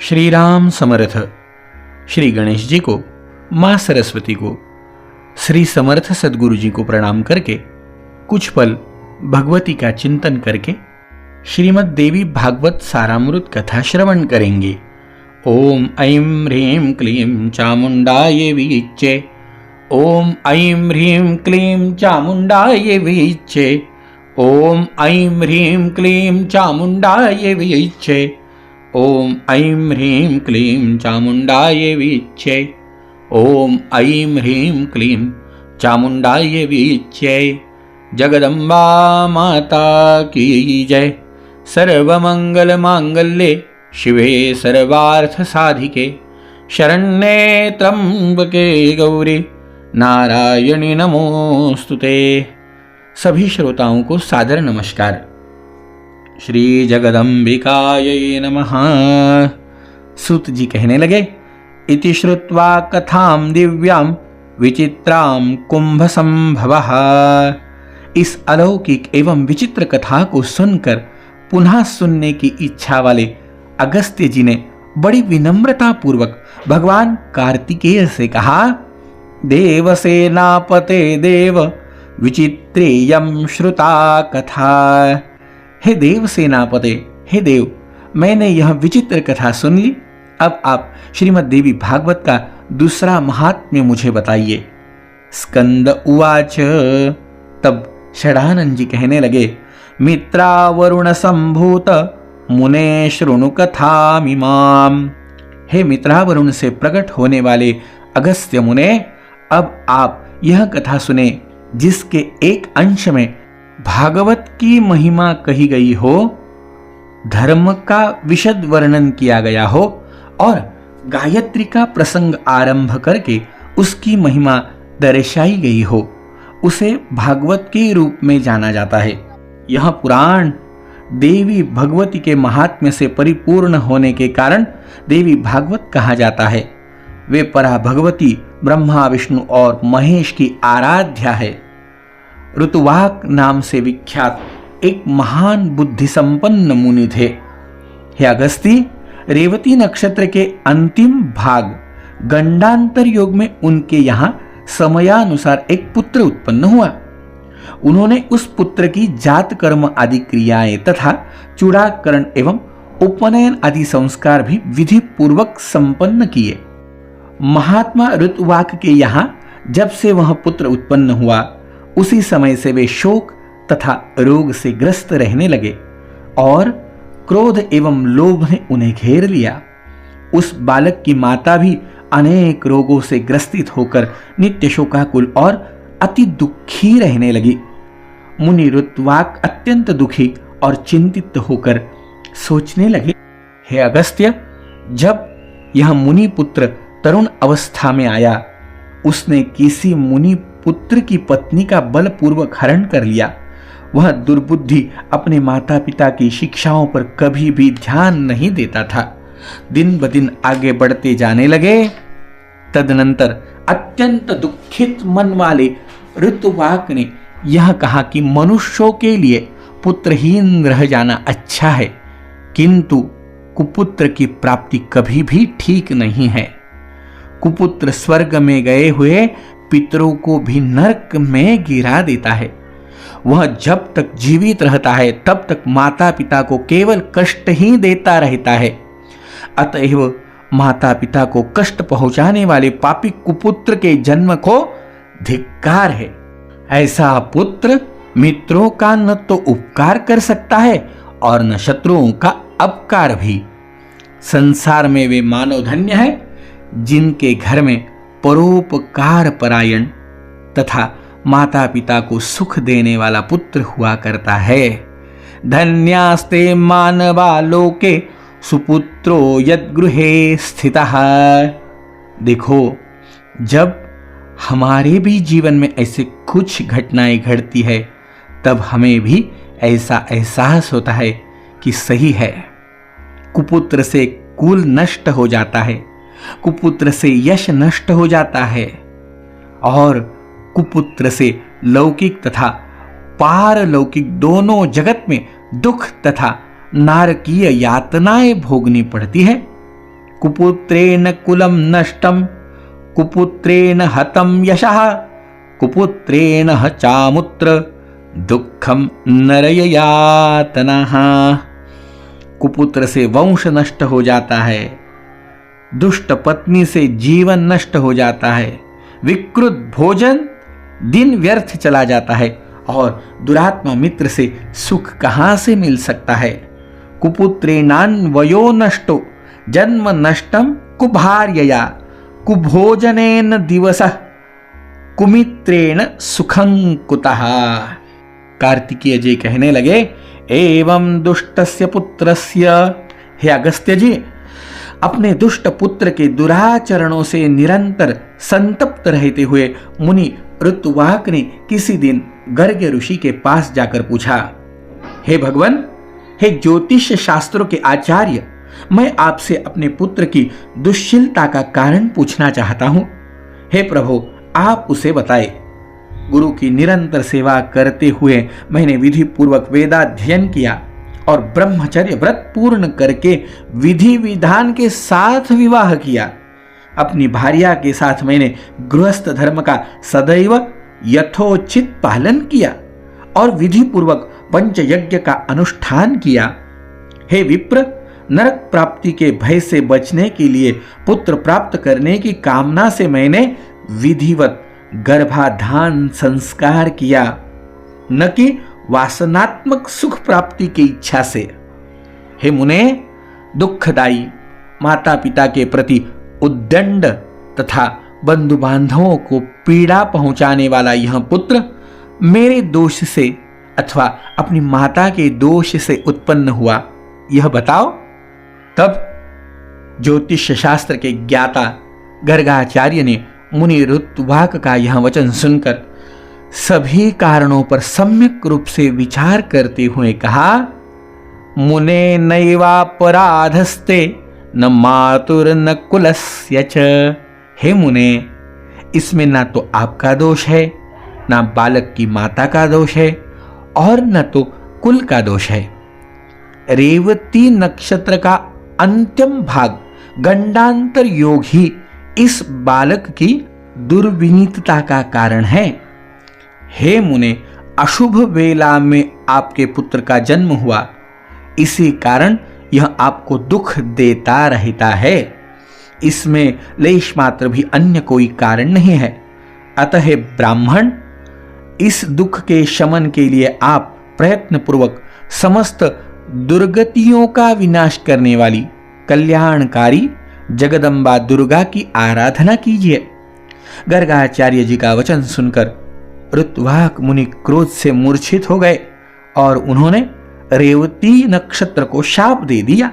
श्री राम समर्थ। श्री गणेश जी को, माँ सरस्वती को, श्री समर्थ सद्गुरु जी को प्रणाम करके कुछ पल भगवती का चिंतन करके श्रीमद् देवी भागवत सारामृत कथा श्रवण करेंगे। ओम ऐं ह्रीं क्लीं चामुंडाय वीच्चे। ओम ऐं ह्रीं क्लीं चामुंडाय वीच्चे। ओम ऐं ह्रीं क्लीं चामुंडाय वीच्चे। ओम ऐं ह्रीं क्लीं चामुंडाय वीच्चे। ओम ऐं ह्रीं क्लीं चामुंडाय वीच्चे। जगदम्बा माता की जय। सर्वमंगल मांगल्ये शिवे सर्वार्थ साधिके शरण्ये त्र्यंबके गौरी नारायणी नमोस्तुते। सभी श्रोताओं को सादर नमस्कार। श्री जगदम्बिकायै नमः। सूत जी कहने लगे, इति श्रुत्वा कथां दिव्यां विचित्रां कुंभ संभवः। इस अलौकिक एवं विचित्र कथा को सुनकर पुनः सुनने की इच्छा वाले अगस्त्य जी ने बड़ी विनम्रता पूर्वक भगवान कार्तिकेय से कहा, देवसेनापते देव विचित्रेयं श्रुता कथा। हे देव सेनापते, हे देव, मैंने यह विचित्र कथा सुन ली। अब आप श्रीमद् देवी भागवत का दूसरा महात्म्य मुझे बताइए। स्कंद उवाच। तब षडानंद जी कहने लगे, मित्रावरुण संभूत मुने शृणु कथामिमाम। हे मित्रावरुण से प्रकट होने वाले अगस्त्य मुने, अब आप यह कथा सुने जिसके एक अंश में भागवत की महिमा कही गई हो, धर्म का विशद वर्णन किया गया हो और गायत्री का प्रसंग आरंभ करके उसकी महिमा दर्शाई गई हो, उसे भागवत के रूप में जाना जाता है। यह पुराण देवी भगवती के महात्म्य से परिपूर्ण होने के कारण देवी भागवत कहा जाता है। वे परा भगवती ब्रह्मा विष्णु और महेश की आराध्या है। ऋतुवाक नाम से विख्यात एक महान बुद्धि संपन्न मुनि थे। हे अगस्ती, रेवती नक्षत्र के अंतिम भाग गंडांतर योग में उनके यहां समयानुसार एक पुत्र उत्पन्न हुआ। उन्होंने उस पुत्र की जात कर्म आदि क्रियाएं तथा चूड़ाकरण एवं उपनयन आदि संस्कार भी विधि पूर्वक संपन्न किए। महात्मा ऋतुवाक के यहाँ जब से वह पुत्र उत्पन्न हुआ, उसी समय से वे शोक तथा रोग से ग्रस्त रहने लगे और क्रोध एवं लोभ ने उन्हें घेर लिया। उस बालक की माता भी अनेक रोगों से ग्रसित होकर नित्य शोकाकुल और अति दुखी रहने लगी। मुनि ऋतुवाक अत्यंत दुखी और चिंतित होकर सोचने लगे, हे अगस्त्य, जब यह मुनि पुत्र तरुण अवस्था में आया, उसने किसी मुनि पुत्र की पत्नी का बलपूर्वक हरण कर लिया। वह दुर्बुद्धि अपने माता पिता की शिक्षाओं पर कभी भी ध्यान नहीं देता था। दिन ब दिन आगे बढ़ते जाने लगे। तदनंतर अत्यंत दुखित मन वाले ऋतुवाक ने यह कहा कि मनुष्यों के लिए पुत्रहीन रह जाना अच्छा है, किंतु कुपुत्र की प्राप्ति कभी भी ठीक नहीं है। कुपुत्र स्वर्ग में गए हुए पितरों को भी नरक में गिरा देता है। वह जब तक जीवित रहता है तब तक माता पिता को केवल कष्ट ही देता रहता है। अतएव माता पिता को कष्ट पहुंचाने वाले पापी कुपुत्र के जन्म को धिक्कार है। ऐसा पुत्र मित्रों का न तो उपकार कर सकता है और न शत्रुओं का अपकार भी। संसार में वे मानव धन्य है जिनके घर में परोपकार परायण तथा माता पिता को सुख देने वाला पुत्र हुआ करता है। धन्यास्ते मानवा लोके सुपुत्रो यद्गृहे स्थितः। देखो, जब हमारे भी जीवन में ऐसे कुछ घटनाएं घटती है, तब हमें भी ऐसा एहसास होता है कि सही है। कुपुत्र से कुल नष्ट हो जाता है, कुपुत्र से यश नष्ट हो जाता है और कुपुत्र से लौकिक तथा पारलौकिक दोनों जगत में दुख तथा नारकीय यातनाएं भोगनी पड़ती है। कुपुत्रेण कुलं नष्टं कुपुत्रेण हतं यशः कुपुत्रेण चामुत्र दुःखम नरययातनः। कुपुत्र से वंश नष्ट हो जाता है, दुष्ट पत्नी से जीवन नष्ट हो जाता है, विकृत भोजन दिन व्यर्थ चला जाता है और दुरात्मा मित्र से सुख कहां से मिल सकता है। कुपुत्रेणान्वयो नष्टो जन्म नष्टम कुभार्यया कुभोजनेन दिवसः कुमित्रेण सुखं कुतः। कार्तिकेय जी कहने लगे, एवं दुष्टस्य पुत्रस्य, हे अगस्त्य जी, अपने दुष्ट पुत्र के दुराचरणों से निरंतर संतप्त रहते हुए मुनि ऋतुवाक ने किसी दिन गर्ग ऋषि के पास जाकर पूछा, हे भगवान, हे ज्योतिष शास्त्रों के आचार्य, मैं आपसे अपने पुत्र की दुश्शीलता का कारण पूछना चाहता हूं। हे प्रभु, आप उसे बताए। गुरु की निरंतर सेवा करते हुए मैंने विधि पूर्वक वेदाध्ययन किया और ब्रह्मचर्य व्रत पूर्ण करके विधि विधान के साथ विवाह किया। अपनी भार्या के साथ मैंने गृहस्थ धर्म का सदैव यथोचित पालन किया और विधि पूर्वक पंचयज्ञ का अनुष्ठान किया। हे विप्र, नरक प्राप्ति के भय से बचने के लिए पुत्र प्राप्त करने की कामना से मैंने विधिवत गर्भाधान संस्कार किया, न कि वासनात्मक सुख प्राप्ति की इच्छा से। हे मुने, दुखदायी माता पिता के प्रति उद्दंड तथा बंधु बांधवों को पीड़ा पहुंचाने वाला यह पुत्र मेरे दोष से अथवा अपनी माता के दोष से उत्पन्न हुआ, यह बताओ। तब ज्योतिष शास्त्र के ज्ञाता गर्गाचार्य ने मुनि ऋतुवाक का यह वचन सुनकर सभी कारणों पर सम्यक रूप से विचार करते हुए कहा, मुने नैवापराधस्ते न मातुर न कुलस्य च। हे मुने, इसमें ना तो आपका दोष है, ना बालक की माता का दोष है और न तो कुल का दोष है। रेवती नक्षत्र का अंतिम भाग गंडांतर योग ही इस बालक की दुर्विनीतता का कारण है। हे मुने, अशुभ वेला में आपके पुत्र का जन्म हुआ, इसी कारण यह आपको दुख देता रहता है। इसमें लेश मात्र भी अन्य कोई कारण नहीं है। अतः ब्राह्मण, इस दुख के शमन के लिए आप प्रयत्न पूर्वक समस्त दुर्गतियों का विनाश करने वाली कल्याणकारी जगदम्बा दुर्गा की आराधना कीजिए। गर्गाचार्य जी का वचन सुनकर ऋतुवाक मुनि क्रोध से मूर्छित हो गए और उन्होंने रेवती नक्षत्र को शाप दे दिया,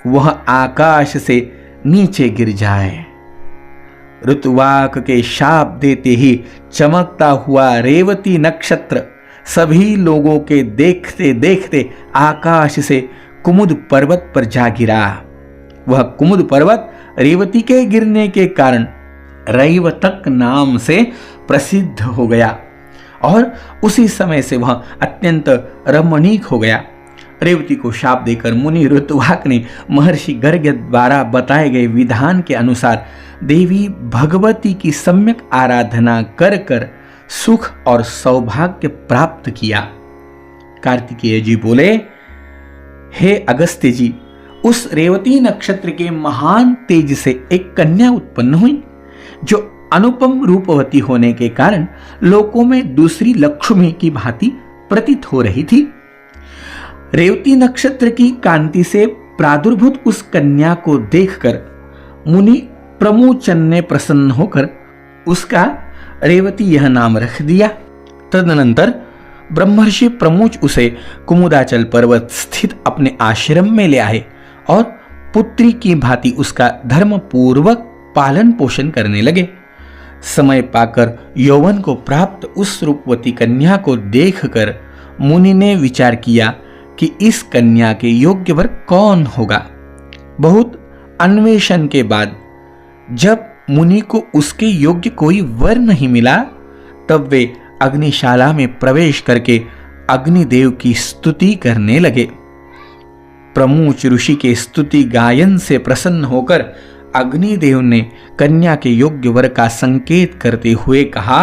वह आकाश से नीचे गिर जाए। ऋतुवाक के शाप देते ही चमकता हुआ रेवती नक्षत्र सभी लोगों के देखते देखते आकाश से कुमुद पर्वत पर जा गिरा। वह कुमुद पर्वत रेवती के गिरने के कारण रैवतक नाम से प्रसिद्ध हो गया और उसी समय से वह अत्यंत रमणीक हो गया। रेवती को शाप देकर मुनि ऋतुवाक ने महर्षि गर्ग द्वारा बताए गए विधान के अनुसार देवी भगवती की सम्यक आराधना कर कर सुख और सौभाग्य प्राप्त किया। कार्तिकेय जी बोले, हे अगस्त्य जी, उस रेवती नक्षत्र के महान तेज से एक कन्या उत्पन्न हुई जो अनुपम रूपवती होने के कारण लोकों में दूसरी लक्ष्मी की भांति प्रतीत हो रही थी। रेवती नक्षत्र की कांति से प्रादुर्भूत उस कन्या को देखकर मुनि प्रमुचन ने प्रसन्न होकर उसका रेवती यह नाम रख दिया। तदनंतर ब्रह्मर्षि प्रमुच उसे कुमुदाचल पर्वत स्थित अपने आश्रम में ले आए और पुत्री की भांति उसका धर्म पूर्वक पालन पोषण करने लगे। समय पाकर यौवन को प्राप्त उस रूपवती कन्या को देखकर मुनि ने विचार किया कि इस कन्या के योग्य वर कौन होगा। बहुत अन्वेषण के बाद जब मुनि को उसके योग्य कोई वर नहीं मिला, तब वे अग्निशाला में प्रवेश करके अग्निदेव की स्तुति करने लगे। प्रमूच ऋषि के स्तुति गायन से प्रसन्न होकर अग्निदेव ने कन्या के योग्य वर का संकेत करते हुए कहा,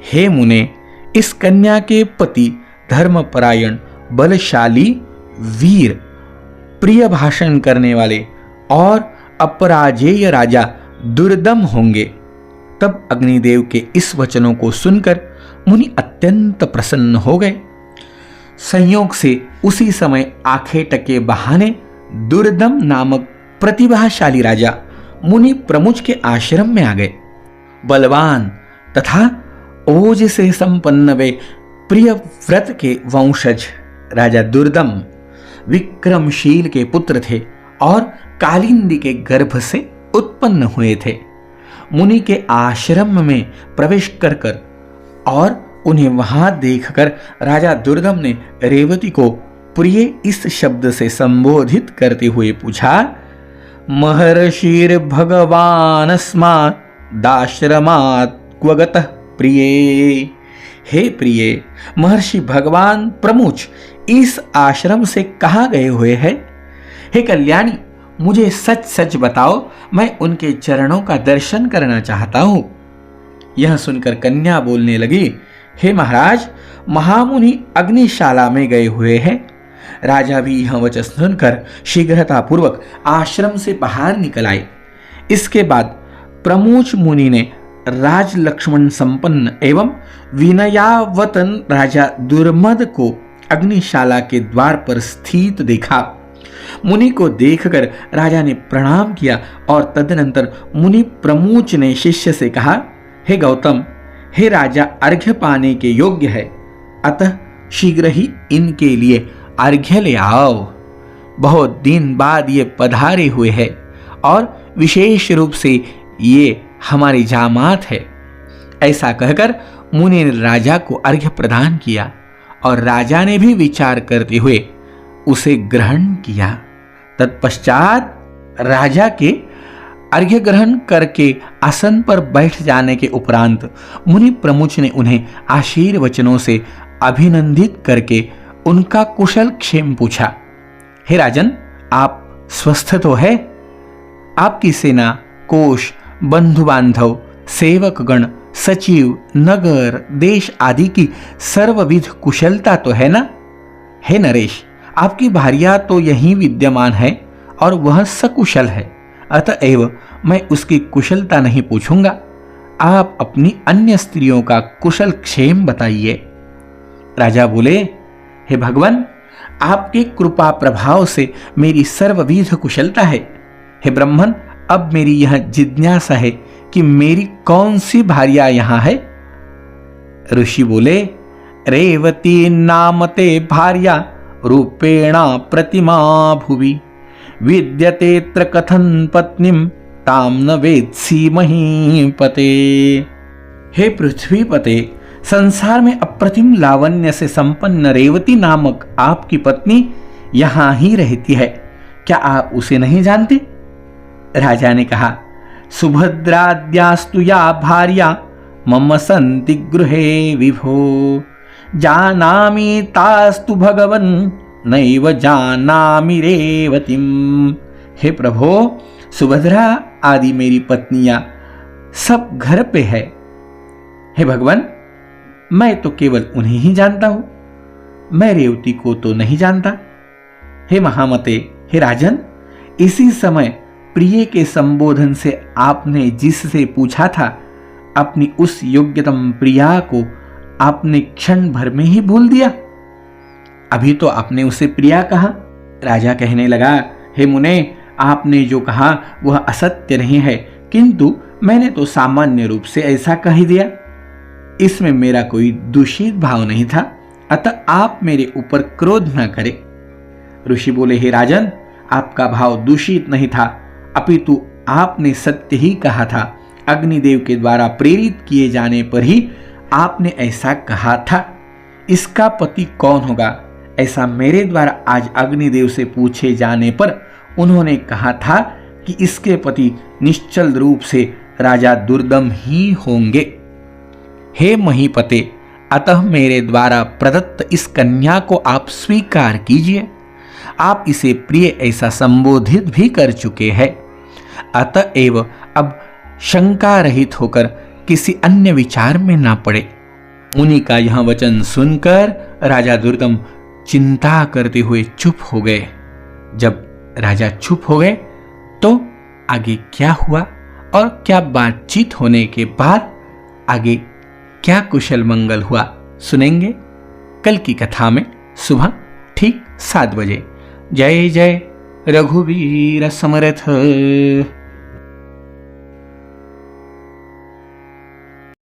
हे मुने, इस कन्या के पति धर्मपरायण, बलशाली, वीर, प्रिय भाषण करने वाले और अपराजेय राजा दुर्दम होंगे। तब अग्निदेव के इस वचनों को सुनकर मुनि अत्यंत प्रसन्न हो गए। संयोग से उसी समय आंखें टके बहाने दुर्दम नामक प्रतिभाशाली राजा मुनि प्रमुच के आश्रम में आ गए। बलवान तथा ओज से संपन्न वे प्रिय व्रत के वंशज राजा दुर्दम विक्रमशील के पुत्र थे और कालिंदी के गर्भ से उत्पन्न हुए थे। मुनि के आश्रम में प्रवेश कर और उन्हें वहां देखकर राजा दुर्दम ने रेवती को प्रिय इस शब्द से संबोधित करते हुए पूछा, महर्षिर भगवानस्मात् दाश्रमात् क्वगतः प्रिये। हे प्रिय, महर्षि भगवान प्रमुच इस आश्रम से कहाँ गए हुए हैं? हे कल्याणी, मुझे सच सच बताओ, मैं उनके चरणों का दर्शन करना चाहता हूं। यह सुनकर कन्या बोलने लगी, हे महाराज, महामुनि अग्निशाला में गए हुए हैं। राजा भी यह वचन सुनकर शीघ्रतापूर्वक आश्रम से बाहर निकल आए। इसके बाद प्रमोच मुनि ने राज लक्ष्मण संपन्न एवं विनयावतन राजा दुर्मद को अग्निशाला के द्वार पर स्थित देखा। मुनि को देखकर राजा ने प्रणाम किया और तदनंतर मुनि प्रमोच ने शिष्य से कहा, हे गौतम, हे राजा अर्घ्य पाने के योग्य है, अतः शीघ्र ही इनके लिए अर्घ्य ले आओ। बहुत दिन बाद ये पधारे हुए हैं और विशेष रूप से ये हमारी जामात है। ऐसा कहकर मुनि ने राजा को अर्घ्य प्रदान किया और राजा ने भी विचार करते हुए उसे ग्रहण किया। तत्पश्चात राजा के अर्घ्य ग्रहण करके आसन पर बैठ जाने के उपरांत मुनि प्रमुच ने उन्हें आशीर्वचनों से अभिनंदित करके उनका कुशल क्षेम पूछा। हे राजन, आप स्वस्थ तो है? आपकी सेना, कोष, बंधु बांधव, सेवक गण, सचिव, नगर, देश आदि की सर्वविध कुशलता तो है ना? हे नरेश, आपकी भार्या तो यहीं विद्यमान है और वह सकुशल है, अतएव मैं उसकी कुशलता नहीं पूछूंगा। आप अपनी अन्य स्त्रियों का कुशल क्षेम बताइए। राजा बोले, हे भगवान, आपके कृपा प्रभाव से मेरी सर्वविध कुशलता है। हे ब्राह्मण, अब मेरी यह जिज्ञासा है कि मेरी कौन सी भार्या यहां है? ऋषि बोले, रेवती नामते भार्या रूपेणा प्रतिमा भुवि विद्यतेत्र कथन पत्नीम ताम न वेत्सि महीपते। हे पृथ्वीपते, संसार में अप्रतिम लावण्य से संपन्न रेवती नामक आपकी पत्नी यहां ही रहती है, क्या आप उसे नहीं जानते? राजा ने कहा, सुभद्राद्यास्तु या भार्या मम सन्ति गृहे विभो, जानामि तास्तु भगवन् नैव जानामि रेवतीम। हे प्रभो, सुभद्रा आदि मेरी पत्नियां सब घर पे है। हे भगवान, मैं तो केवल उन्हें ही जानता हूं, मैं रेवती को तो नहीं जानता। हे महामते, हे राजन, इसी समय प्रिय के संबोधन से आपने जिससे पूछा था, अपनी उस योग्यतम प्रिया को आपने क्षण भर में ही भूल दिया। अभी तो आपने उसे प्रिया कहा। राजा कहने लगा, हे मुने, आपने जो कहा वह असत्य नहीं है, किंतु मैंने तो सामान्य रूप से ऐसा कह दिया। इसमें मेरा कोई दूषित भाव नहीं था, अतः आप मेरे ऊपर क्रोध न करें। ऋषि बोले, हे राजन, आपका भाव दूषित नहीं था, अपितु आपने सत्य ही कहा था। अग्निदेव के द्वारा प्रेरित किए जाने पर ही आपने ऐसा कहा था। इसका पति कौन होगा, ऐसा मेरे द्वारा आज अग्निदेव से पूछे जाने पर उन्होंने कहा था कि इसके पति निश्चल रूप से राजा दुर्दम ही होंगे। हे महीपते, अतः मेरे द्वारा प्रदत्त इस कन्या को आप स्वीकार कीजिए। आप इसे प्रिय ऐसा संबोधित भी कर चुके हैं। अतएव अब शंका रहित होकर किसी अन्य विचार में ना पड़े। मुनि का यह वचन सुनकर राजा दुर्गम चिंता करते हुए चुप हो गए। जब राजा चुप हो गए तो आगे क्या हुआ और क्या बातचीत होने के बाद आगे क्या कुशल मंगल हुआ सुनेंगे कल की कथा में सुबह ठीक 7 बजे। जय जय रघुवीर समर्थ।